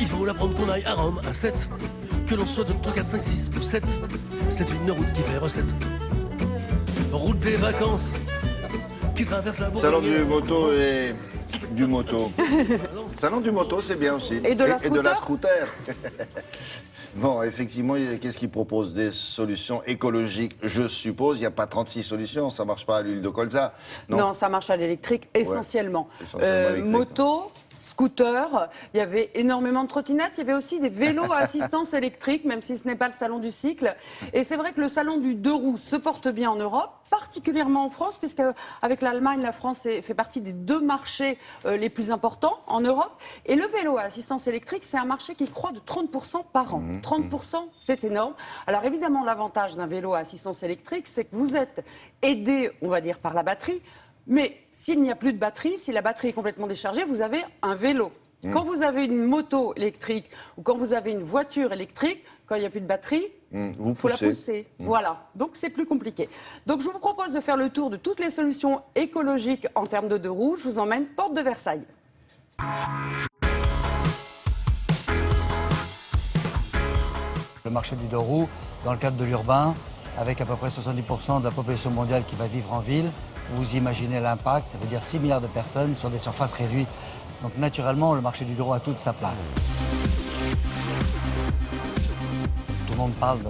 Il faut l'apprendre qu'on aille à Rome à 7. Que l'on soit de 3, 4, 5, 6 ou 7. C'est une route qui fait recette. Route des vacances qui traverse la Bourgogne. Salon du moto et du moto. Salon du moto, c'est bien aussi. Et de la scooter. Et de la scooter. Bon, effectivement, qu'est-ce qu'ils proposent? Des solutions écologiques, je suppose. Il n'y a pas 36 solutions, ça ne marche pas à l'huile de colza. Non, ça marche à l'électrique essentiellement. Ouais, essentiellement électrique. Moto, scooter, il y avait énormément de trottinettes, il y avait aussi des vélos à assistance électrique, même si ce n'est pas le salon du cycle. Et c'est vrai que le salon du deux roues se porte bien en Europe, particulièrement en France, puisqu'avec l'Allemagne, la France fait partie des deux marchés les plus importants en Europe. Et le vélo à assistance électrique, c'est un marché qui croît de 30% par an. 30%, c'est énorme. Alors évidemment, l'avantage d'un vélo à assistance électrique, c'est que vous êtes aidé, on va dire, par la batterie. Mais s'il n'y a plus de batterie, si la batterie est complètement déchargée, vous avez un vélo. Quand vous avez une moto électrique ou quand vous avez une voiture électrique, quand il n'y a plus de batterie, il faut la pousser. Voilà, donc c'est plus compliqué. Donc je vous propose de faire le tour de toutes les solutions écologiques en termes de deux roues. Je vous emmène porte de Versailles. Le marché du deux roues, dans le cadre de l'urbain, avec à peu près 70% de la population mondiale qui va vivre en ville, vous imaginez l'impact, ça veut dire 6 milliards de personnes sur des surfaces réduites. Donc naturellement, le marché du deux roues a toute sa place. Tout le monde parle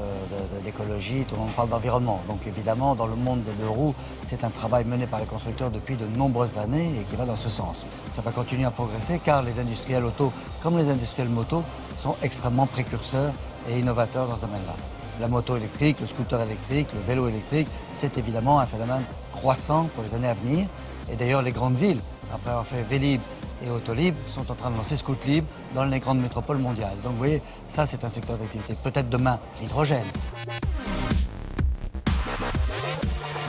d'écologie, tout le monde parle d'environnement. Donc évidemment, dans le monde des deux roues, c'est un travail mené par les constructeurs depuis de nombreuses années et qui va dans ce sens. Ça va continuer à progresser car les industriels auto, comme les industriels moto, sont extrêmement précurseurs et innovateurs dans ce domaine-là. La moto électrique, le scooter électrique, le vélo électrique, c'est évidemment un phénomène croissant pour les années à venir. Et d'ailleurs, les grandes villes, après avoir fait Vélib et Autolib, sont en train de lancer Scootlib dans les grandes métropoles mondiales. Donc vous voyez, ça c'est un secteur d'activité. Peut-être demain, l'hydrogène.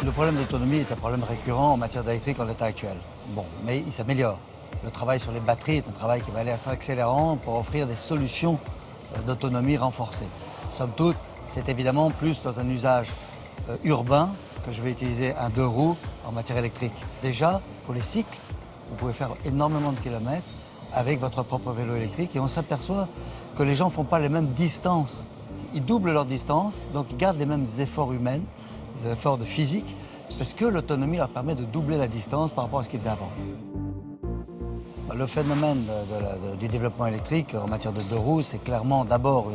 Le problème d'autonomie est un problème récurrent en matière d'électrique en l'état actuel. Bon, mais il s'améliore. Le travail sur les batteries est un travail qui va aller assez accélérant pour offrir des solutions d'autonomie renforcées. Somme toute, c'est évidemment plus dans un usage urbain que je vais utiliser un deux roues en matière électrique. Déjà, pour les cycles, vous pouvez faire énormément de kilomètres avec votre propre vélo électrique et on s'aperçoit que les gens ne font pas les mêmes distances. Ils doublent leur distance, donc ils gardent les mêmes efforts humains, les efforts de physique, parce que l'autonomie leur permet de doubler la distance par rapport à ce qu'ils faisaient avant. Le phénomène du développement électrique en matière de deux roues, c'est clairement d'abord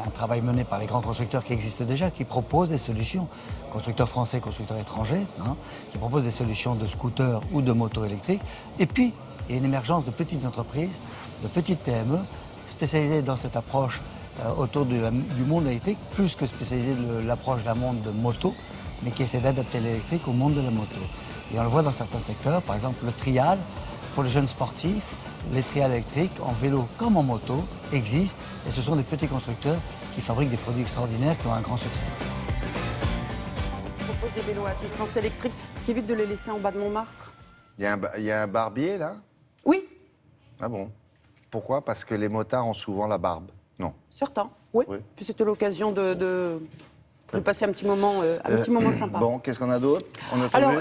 un travail mené par les grands constructeurs qui existent déjà, qui proposent des solutions, constructeurs français, constructeurs étrangers, qui proposent des solutions de scooters ou de motos électriques. Et puis, il y a une émergence de petites entreprises, de petites PME, spécialisées dans cette approche autour du monde électrique, plus que spécialisées de l'approche d'un monde de moto, mais qui essaie d'adapter l'électrique au monde de la moto. Et on le voit dans certains secteurs, par exemple le trial. Pour les jeunes sportifs, les trials électriques, en vélo comme en moto, existent et ce sont des petits constructeurs qui fabriquent des produits extraordinaires qui ont un grand succès. Ils proposent des vélos à assistance électrique, ce qui évite de les laisser en bas de Montmartre. Il y a un barbier, là? Oui, Ah bon? Pourquoi? Parce que les motards ont souvent la barbe. Non. certains, oui. Oui. Puis c'était l'occasion de passer un petit moment sympa. Bon, qu'est-ce qu'on a d'autre? Alors,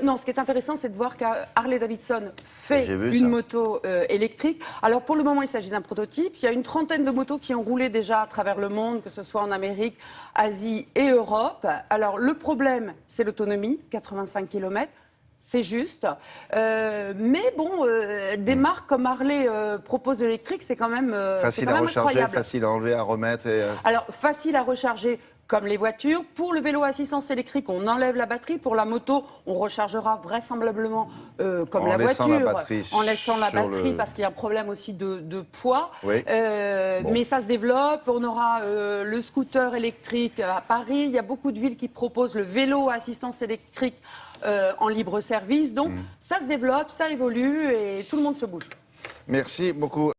non, ce qui est intéressant, c'est de voir qu'Harley Davidson fait une moto électrique. Alors, pour le moment, il s'agit d'un prototype. Il y a une trentaine de motos qui ont roulé déjà à travers le monde, que ce soit en Amérique, Asie et Europe. Alors, le problème, c'est l'autonomie, 85 km. C'est juste. Mais bon, des marques comme Harley proposent de l'électrique, c'est quand même facile à recharger, incroyable. facile à enlever, à remettre. Alors, facile à recharger. Comme les voitures, pour le vélo à assistance électrique, on enlève la batterie. Pour la moto, on rechargera vraisemblablement comme la voiture, en laissant la batterie, parce qu'il y a un problème aussi de poids. Oui. Mais ça se développe. On aura le scooter électrique à Paris. Il y a beaucoup de villes qui proposent le vélo à assistance électrique en libre service. Donc, ça se développe, ça évolue et tout le monde se bouge. Merci beaucoup.